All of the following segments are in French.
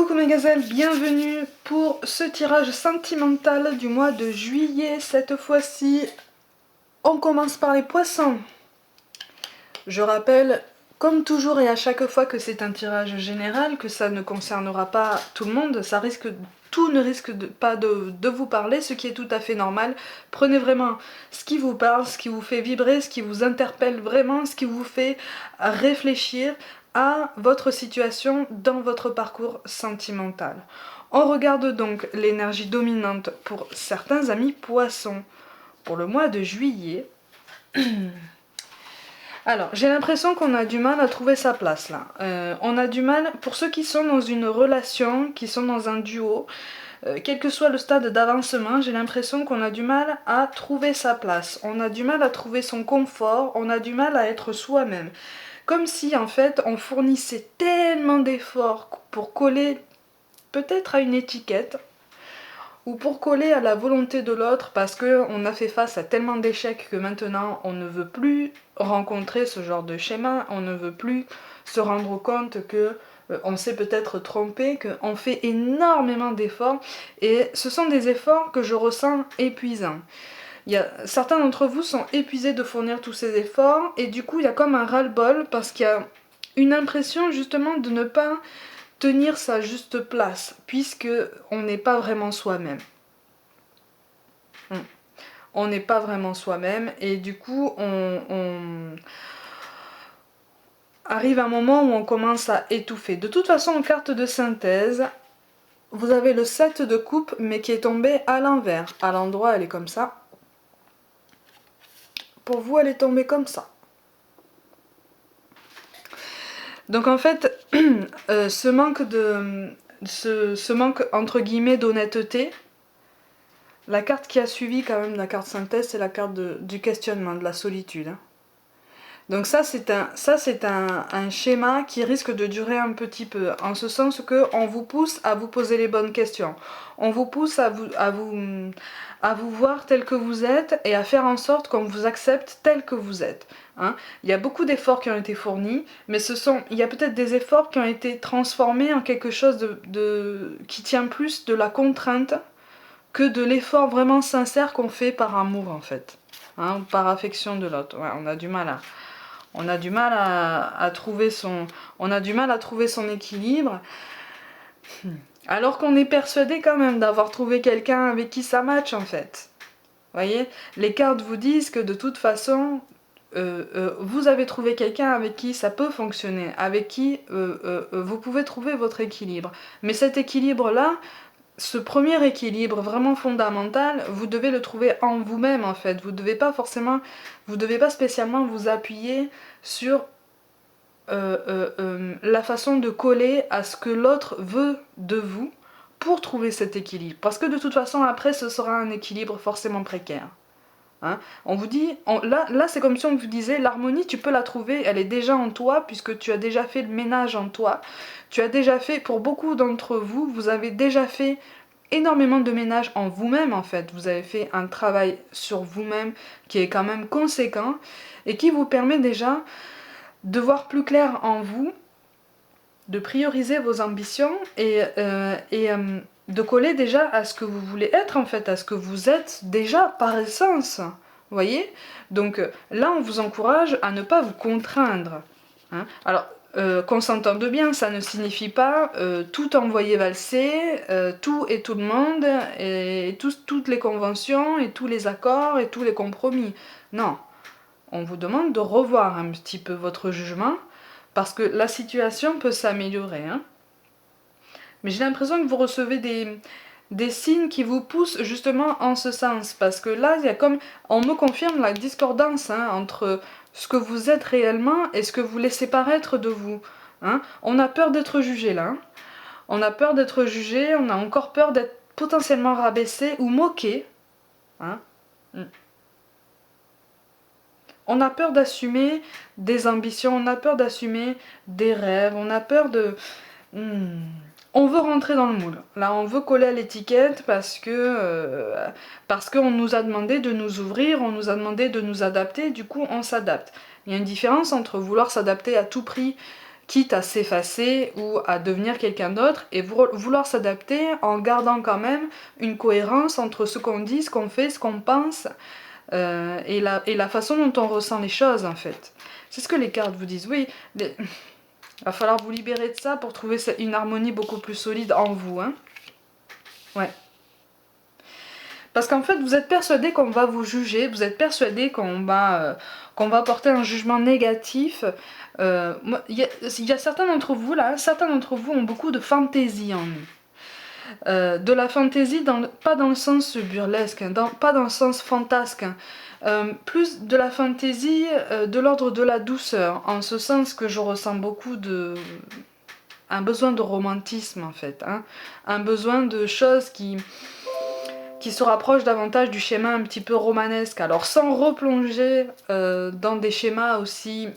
coucou mes gazelles, bienvenue pour ce tirage sentimental du mois de juillet. Cette fois-ci, on commence par les poissons. Je rappelle, comme toujours et à chaque fois que c'est un tirage général, que ça ne concernera pas tout le monde, tout ne risque pas de vous parler, ce qui est tout à fait normal. Prenez vraiment ce qui vous parle, ce qui vous fait vibrer, ce qui vous interpelle vraiment, ce qui vous fait réfléchir à votre situation dans votre parcours sentimental. On regarde donc l'énergie dominante pour certains amis poissons pour le mois de juillet. Alors, j'ai l'impression qu'on a du mal à trouver sa place là. On a du mal, pour ceux qui sont dans une relation, qui sont dans un duo, quel que soit le stade d'avancement, j'ai l'impression qu'on a du mal à trouver sa place. On a du mal à trouver son confort, on a du mal à être soi-même. Comme si en fait on fournissait tellement d'efforts pour coller peut-être à une étiquette ou pour coller à la volonté de l'autre parce qu'on a fait face à tellement d'échecs que maintenant on ne veut plus rencontrer ce genre de schéma, on ne veut plus se rendre compte que on s'est peut-être trompé, qu'on fait énormément d'efforts et ce sont des efforts que je ressens épuisants. Certains d'entre vous sont épuisés de fournir tous ces efforts et du coup il y a comme un ras-le-bol parce qu'il y a une impression justement de ne pas tenir sa juste place puisque on n'est pas vraiment soi-même. On n'est pas vraiment soi-même et du coup on arrive un moment où on commence à étouffer. De toute façon en carte de synthèse, vous avez le 7 de coupe mais qui est tombé à l'envers. À l'endroit elle est comme ça. Pour vous, elle est tombée comme ça. Donc en fait, ce manque entre guillemets d'honnêteté, la carte qui a suivi quand même la carte synthèse, c'est la carte du questionnement, de la solitude. Donc ça c'est un schéma qui risque de durer un petit peu, en ce sens qu'on vous pousse à vous poser les bonnes questions. On vous pousse à vous voir tel que vous êtes et à faire en sorte qu'on vous accepte tel que vous êtes. Hein. Il y a beaucoup d'efforts qui ont été fournis, mais il y a peut-être des efforts qui ont été transformés en quelque chose qui tient plus de la contrainte que de l'effort vraiment sincère qu'on fait par amour en fait, hein, par affection de l'autre. Ouais, on a du mal à trouver son équilibre. Alors qu'on est persuadé quand même d'avoir trouvé quelqu'un avec qui ça match en fait. Vous voyez, les cartes vous disent que de toute façon, vous avez trouvé quelqu'un avec qui ça peut fonctionner, avec qui vous pouvez trouver votre équilibre. Mais cet équilibre-là, ce premier équilibre vraiment fondamental, vous devez le trouver en vous-même en fait. Vous devez pas spécialement vous appuyer sur la façon de coller à ce que l'autre veut de vous pour trouver cet équilibre. Parce que de toute façon après ce sera un équilibre forcément précaire. Hein, on vous dit, là c'est comme si on vous disait l'harmonie tu peux la trouver, elle est déjà en toi puisque tu as déjà fait le ménage en toi. Tu as déjà fait, pour beaucoup d'entre vous, vous avez déjà fait énormément de ménage en vous-même en fait. Vous avez fait un travail sur vous-même qui est quand même conséquent et qui vous permet déjà de voir plus clair en vous, de prioriser vos ambitions et de coller déjà à ce que vous voulez être en fait, à ce que vous êtes déjà par essence. Vous voyez? Donc là on vous encourage à ne pas vous contraindre. Hein. Alors qu'on s'entende bien, ça ne signifie pas tout envoyer valser, tout et tout le monde, et toutes les conventions, et tous les accords, et tous les compromis. Non, on vous demande de revoir un petit peu votre jugement, parce que la situation peut s'améliorer. Hein. Mais j'ai l'impression que vous recevez des signes qui vous poussent justement en ce sens, parce que là, il y a comme, on me confirme la discordance hein, entre ce que vous êtes réellement et ce que vous laissez paraître de vous. Hein. On a peur d'être jugé là. Hein. On a peur d'être jugé, on a encore peur d'être potentiellement rabaissé ou moqué. Hein. On a peur d'assumer des ambitions, on a peur d'assumer des rêves, on a peur de... On veut rentrer dans le moule. Là, on veut coller à l'étiquette parce qu'on nous a demandé de nous ouvrir, on nous a demandé de nous adapter, du coup on s'adapte. Il y a une différence entre vouloir s'adapter à tout prix, quitte à s'effacer ou à devenir quelqu'un d'autre, et vouloir s'adapter en gardant quand même une cohérence entre ce qu'on dit, ce qu'on fait, ce qu'on pense, et la façon dont on ressent les choses en fait. C'est ce que les cartes vous disent. Oui, il va falloir vous libérer de ça pour trouver une harmonie beaucoup plus solide en vous. Hein. Ouais. Parce qu'en fait, vous êtes persuadé qu'on va vous juger, vous êtes persuadé qu'on va porter un jugement négatif. Il y a certains d'entre vous, là, certains d'entre vous ont beaucoup de fantaisie en eux. De la fantaisie, pas dans le sens burlesque, hein, pas dans le sens fantasque, hein. Plus de la fantaisie de l'ordre de la douceur, en ce sens que je ressens beaucoup un besoin de romantisme en fait, hein, un besoin de choses qui se rapproche davantage du schéma un petit peu romanesque. Alors sans replonger dans des schémas aussi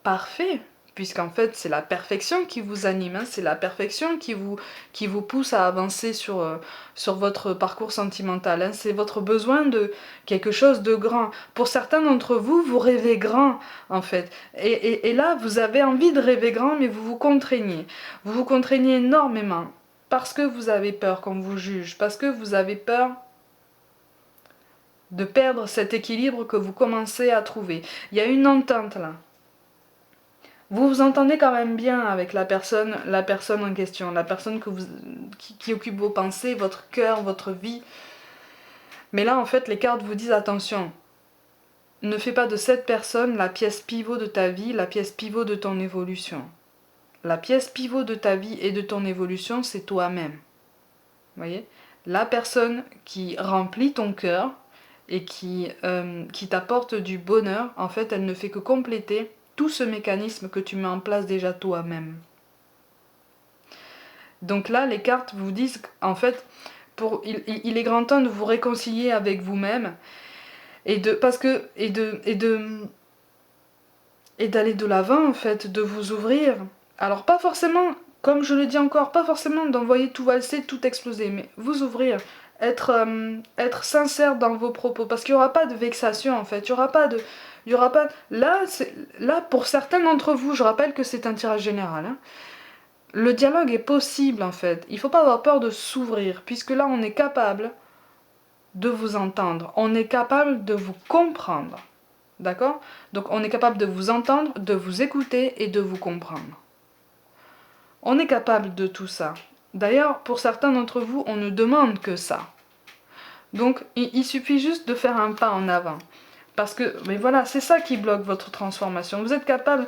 parfaits, puisqu'en fait c'est la perfection qui vous anime, hein, c'est la perfection qui vous pousse à avancer sur votre parcours sentimental. Hein, c'est votre besoin de quelque chose de grand. Pour certains d'entre vous, vous rêvez grand en fait. Et là, vous avez envie de rêver grand, mais vous vous contraignez. Vous vous contraignez énormément. Parce que vous avez peur qu'on vous juge, parce que vous avez peur de perdre cet équilibre que vous commencez à trouver. Il y a une entente là. Vous vous entendez quand même bien avec la personne en question, la personne qui occupe vos pensées, votre cœur, votre vie. Mais là, en fait, les cartes vous disent attention, ne fais pas de cette personne la pièce pivot de ta vie, la pièce pivot de ton évolution. La pièce pivot de ta vie et de ton évolution, c'est toi-même. Vous voyez, la personne qui remplit ton cœur et qui t'apporte du bonheur, en fait, elle ne fait que compléter tout ce mécanisme que tu mets en place déjà toi-même. Donc là, les cartes vous disent, en fait, il est grand temps de vous réconcilier avec vous-même et d'aller de l'avant, en fait, de vous ouvrir. Alors pas forcément, comme je le dis encore, pas forcément d'envoyer tout valser, tout exploser, mais vous ouvrir, être sincère dans vos propos, parce qu'il n'y aura pas de vexation en fait, il y aura pas, là pour certains d'entre vous, je rappelle que c'est un tirage général, hein, le dialogue est possible en fait, il ne faut pas avoir peur de s'ouvrir, puisque là on est capable de vous entendre, on est capable de vous comprendre, d'accord? Donc on est capable de vous entendre, de vous écouter et de vous comprendre. On est capable de tout ça. D'ailleurs, pour certains d'entre vous, on ne demande que ça. Donc, il suffit juste de faire un pas en avant. Parce que, mais voilà, c'est ça qui bloque votre transformation. Vous êtes capable,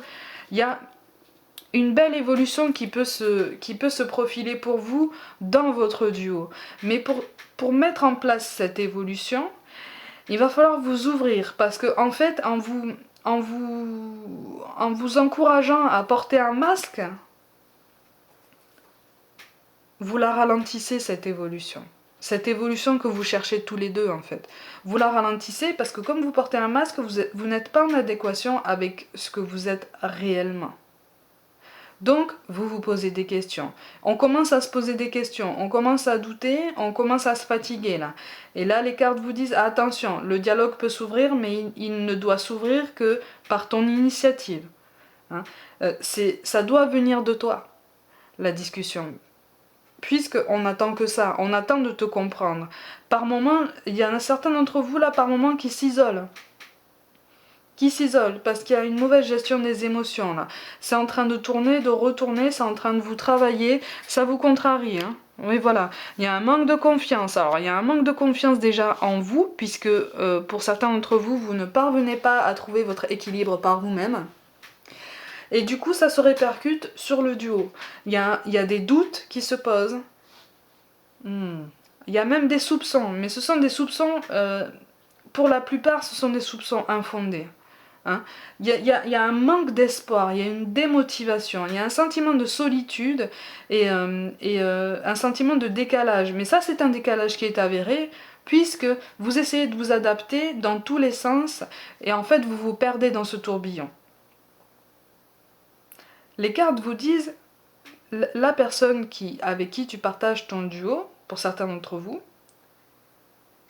il y a une belle évolution qui peut se profiler pour vous dans votre duo. Mais pour mettre en place cette évolution, il va falloir vous ouvrir. Parce que, en fait, en vous encourageant à porter un masque, vous la ralentissez cette évolution. Cette évolution que vous cherchez tous les deux en fait. Vous la ralentissez parce que comme vous portez un masque, vous n'êtes pas en adéquation avec ce que vous êtes réellement. Donc, vous vous posez des questions. On commence à se poser des questions, on commence à douter, on commence à se fatiguer là. Et là, les cartes vous disent, attention, le dialogue peut s'ouvrir, mais il ne doit s'ouvrir que par ton initiative. Hein. Ça doit venir de toi, la discussion. Puisqu'on attend que ça, on attend de te comprendre. Par moment, il y en a certains d'entre vous là, par moment, qui s'isolent. Parce qu'il y a une mauvaise gestion des émotions là. C'est en train de tourner, de retourner, c'est en train de vous travailler, ça vous contrarie. Hein. Oui, voilà. Il y a un manque de confiance. Alors, il y a un manque de confiance déjà en vous, puisque pour certains d'entre vous, vous ne parvenez pas à trouver votre équilibre par vous-même. Et du coup, ça se répercute sur le duo. Il y a des doutes qui se posent. Il y a même des soupçons, mais ce sont des soupçons, pour la plupart, ce sont des soupçons infondés. Hein. Il y a un manque d'espoir, il y a une démotivation, il y a un sentiment de solitude et un sentiment de décalage. Mais ça, c'est un décalage qui est avéré, puisque vous essayez de vous adapter dans tous les sens, et en fait, vous vous perdez dans ce tourbillon. Les cartes vous disent, la personne avec qui tu partages ton duo, pour certains d'entre vous,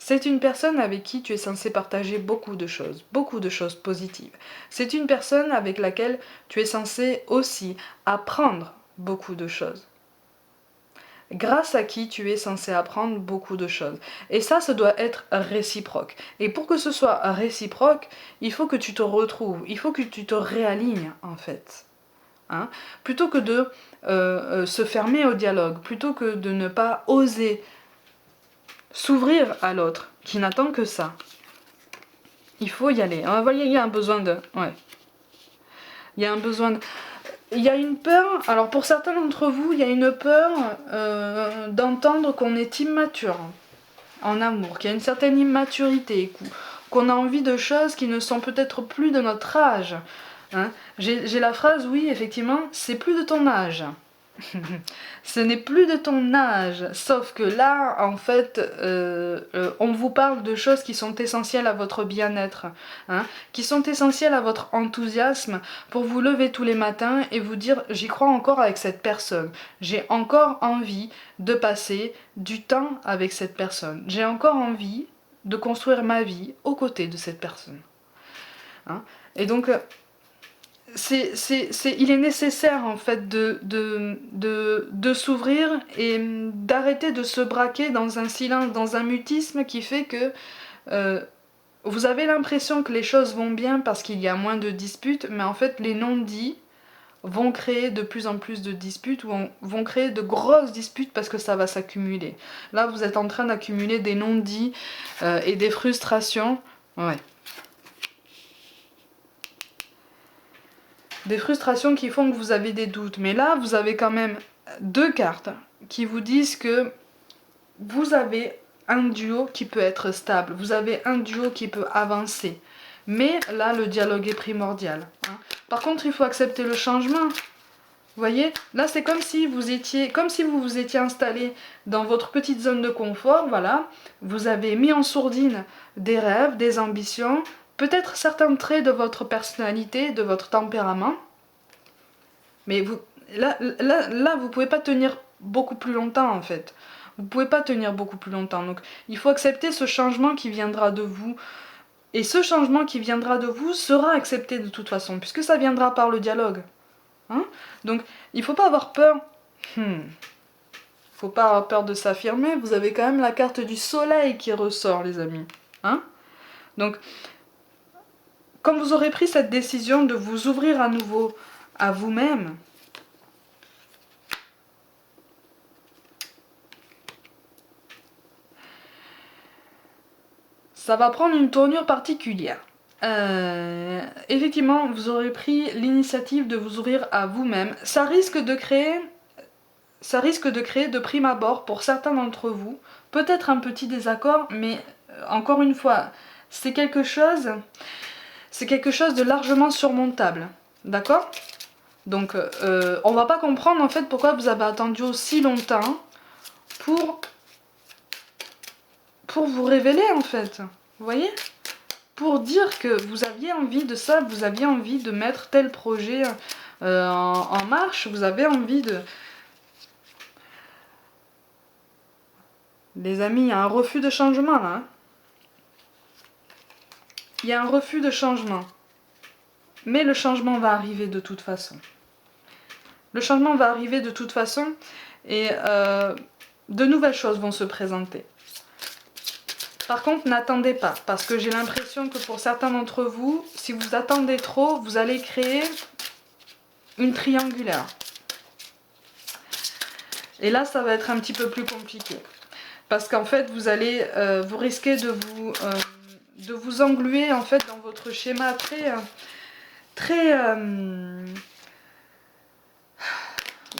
C'est une personne avec qui tu es censé partager beaucoup de choses positives. C'est une personne avec laquelle tu es censé aussi apprendre beaucoup de choses. Grâce à qui tu es censé apprendre beaucoup de choses. Et ça doit être réciproque. Et pour que ce soit réciproque, il faut que tu te retrouves, il faut que tu te réalignes en fait. Hein? Plutôt que de se fermer au dialogue, plutôt que de ne pas oser s'ouvrir à l'autre, qui n'attend que ça. Il faut y aller. Vous voyez, il y a un besoin de... Ouais. Il y a un besoin de... Il y a une peur, alors pour certains d'entre vous, il y a une peur d'entendre qu'on est immature en amour, qu'il y a une certaine immaturité, qu'on a envie de choses qui ne sont peut-être plus de notre âge. Hein. J'ai la phrase, oui, effectivement, c'est plus de ton âge. Ce n'est plus de ton âge, sauf que là, en fait, on vous parle de choses qui sont essentielles à votre bien-être, hein, qui sont essentielles à votre enthousiasme pour vous lever tous les matins et vous dire « j'y crois encore avec cette personne, j'ai encore envie de passer du temps avec cette personne, j'ai encore envie de construire ma vie aux côtés de cette personne. Hein ». Et donc... il est nécessaire en fait de s'ouvrir et d'arrêter de se braquer dans un silence, dans un mutisme qui fait que vous avez l'impression que les choses vont bien parce qu'il y a moins de disputes, mais en fait les non-dits vont créer de plus en plus de disputes ou vont créer de grosses disputes parce que ça va s'accumuler. Là vous êtes en train d'accumuler des non-dits et des frustrations. Ouais. Des frustrations qui font que vous avez des doutes. Mais là, vous avez quand même 2 cartes qui vous disent que vous avez un duo qui peut être stable. Vous avez un duo qui peut avancer. Mais là, le dialogue est primordial. Hein. Par contre, il faut accepter le changement. Vous voyez, là, c'est comme si vous vous étiez installé dans votre petite zone de confort. Voilà, vous avez mis en sourdine des rêves, des ambitions, peut-être certains traits de votre personnalité, de votre tempérament. Mais là, vous ne pouvez pas tenir beaucoup plus longtemps en fait. Vous ne pouvez pas tenir beaucoup plus longtemps. Donc il faut accepter ce changement qui viendra de vous. Et ce changement qui viendra de vous sera accepté de toute façon, puisque ça viendra par le dialogue. Hein? Donc il ne faut pas avoir peur. Faut pas avoir peur de s'affirmer. Vous avez quand même la carte du soleil qui ressort, les amis. Hein? Donc... quand vous aurez pris cette décision de vous ouvrir à nouveau à vous-même, ça va prendre une tournure particulière. Effectivement, vous aurez pris l'initiative de vous ouvrir à vous-même. Ça risque de créer de prime abord pour certains d'entre vous, peut-être un petit désaccord, mais encore une fois, c'est quelque chose de largement surmontable, d'accord? Donc on va pas comprendre en fait pourquoi vous avez attendu aussi longtemps pour vous révéler en fait, vous voyez? Pour dire que vous aviez envie de ça, vous aviez envie de mettre tel projet en marche, vous avez envie de... Les amis, il y a un refus de changement là. Hein. Il y a un refus de changement. Mais le changement va arriver de toute façon. Le changement va arriver de toute façon et de nouvelles choses vont se présenter. Par contre, n'attendez pas, parce que j'ai l'impression que pour certains d'entre vous, si vous attendez trop, vous allez créer une triangulaire. Et là, ça va être un petit peu plus compliqué. Parce qu'en fait, vous risquez de vous engluer en fait dans votre schéma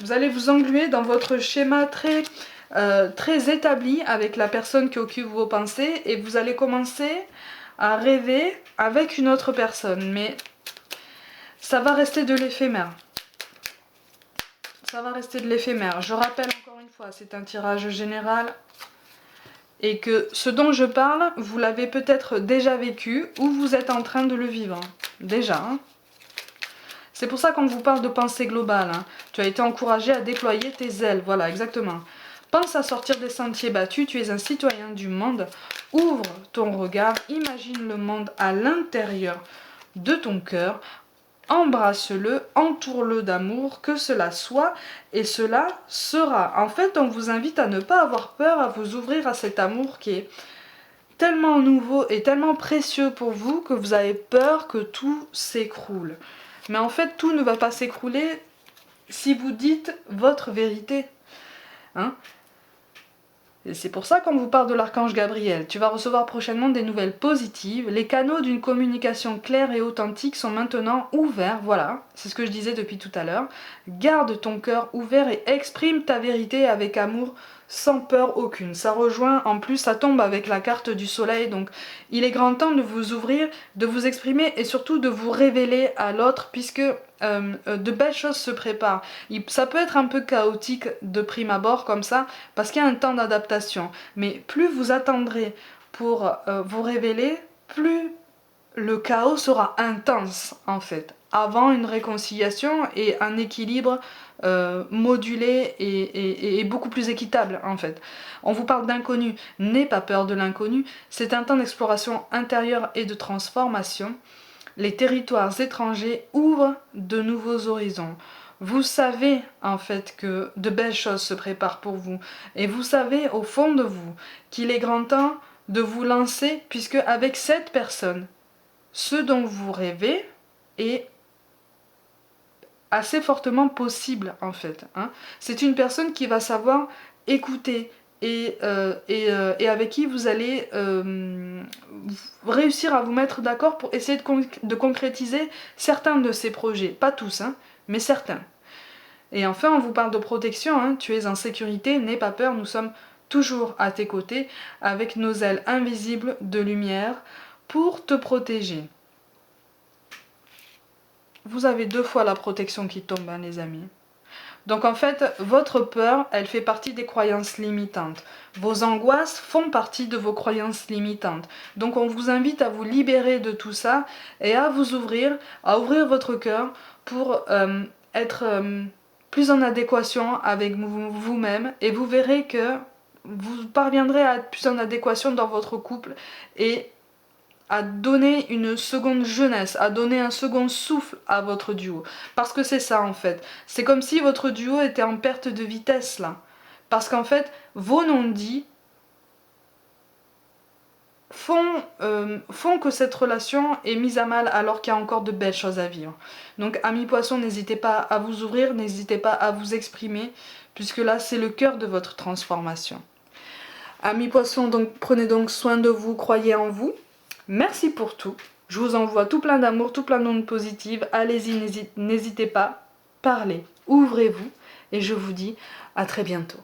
vous allez vous engluer dans votre schéma très établi avec la personne qui occupe vos pensées et vous allez commencer à rêver avec une autre personne. Mais ça va rester de l'éphémère. Ça va rester de l'éphémère. Je rappelle encore une fois, c'est un tirage général. Et que ce dont je parle, vous l'avez peut-être déjà vécu ou vous êtes en train de le vivre. Déjà. Hein. C'est pour ça qu'on vous parle de pensée globale. Hein. Tu as été encouragé à déployer tes ailes. Voilà, exactement. Pense à sortir des sentiers battus, tu es un citoyen du monde. Ouvre ton regard, imagine le monde à l'intérieur de ton cœur. Embrasse-le, entoure-le d'amour, que cela soit, et cela sera. En fait, on vous invite à ne pas avoir peur, à vous ouvrir à cet amour qui est tellement nouveau et tellement précieux pour vous que vous avez peur que tout s'écroule. Mais en fait, tout ne va pas s'écrouler si vous dites votre vérité. Hein? Et c'est pour ça qu'on vous parle de l'archange Gabriel. Tu vas recevoir prochainement des nouvelles positives. Les canaux d'une communication claire et authentique sont maintenant ouverts. Voilà, c'est ce que je disais depuis tout à l'heure. Garde ton cœur ouvert et exprime ta vérité avec amour, sans peur aucune. Ça rejoint, en plus, ça tombe avec la carte du soleil. Donc, il est grand temps de vous ouvrir, de vous exprimer et surtout de vous révéler à l'autre, puisque de belles choses se préparent. Ça peut être un peu chaotique de prime abord comme ça, parce qu'il y a un temps d'adaptation. Mais plus vous attendrez pour vous révéler, plus le chaos sera intense en fait, avant une réconciliation et un équilibre modulé et beaucoup plus équitable en fait. On vous parle d'inconnu, n'aie pas peur de l'inconnu, c'est un temps d'exploration intérieure et de transformation. Les territoires étrangers ouvrent de nouveaux horizons. Vous savez en fait que de belles choses se préparent pour vous. Et vous savez au fond de vous qu'il est grand temps de vous lancer, puisque avec cette personne, ce dont vous rêvez est assez fortement possible en fait. Hein. C'est une personne qui va savoir écouter et avec qui vous allez réussir à vous mettre d'accord pour essayer de concrétiser certains de ces projets. Pas tous, hein, mais certains. Et enfin, on vous parle de protection, hein. Tu es en sécurité, n'aie pas peur, nous sommes toujours à tes côtés avec nos ailes invisibles de lumière pour te protéger. Vous avez 2 fois la protection qui tombe, hein, les amis. Donc en fait, votre peur, elle fait partie des croyances limitantes. Vos angoisses font partie de vos croyances limitantes. Donc on vous invite à vous libérer de tout ça et à vous ouvrir, à ouvrir votre cœur pour être plus en adéquation avec vous-même, et vous verrez que vous parviendrez à être plus en adéquation dans votre couple et à donner une seconde jeunesse, à donner un second souffle à votre duo. Parce que c'est ça en fait. C'est comme si votre duo était en perte de vitesse là. Parce qu'en fait, vos non-dits font que cette relation est mise à mal alors qu'il y a encore de belles choses à vivre. Donc amis poissons, n'hésitez pas à vous ouvrir, n'hésitez pas à vous exprimer, puisque là c'est le cœur de votre transformation. Amis poissons, donc prenez donc soin de vous, croyez en vous. Merci pour tout. Je vous envoie tout plein d'amour, tout plein d'ondes positives. Allez-y, n'hésitez pas. Parlez, ouvrez-vous. Et je vous dis à très bientôt.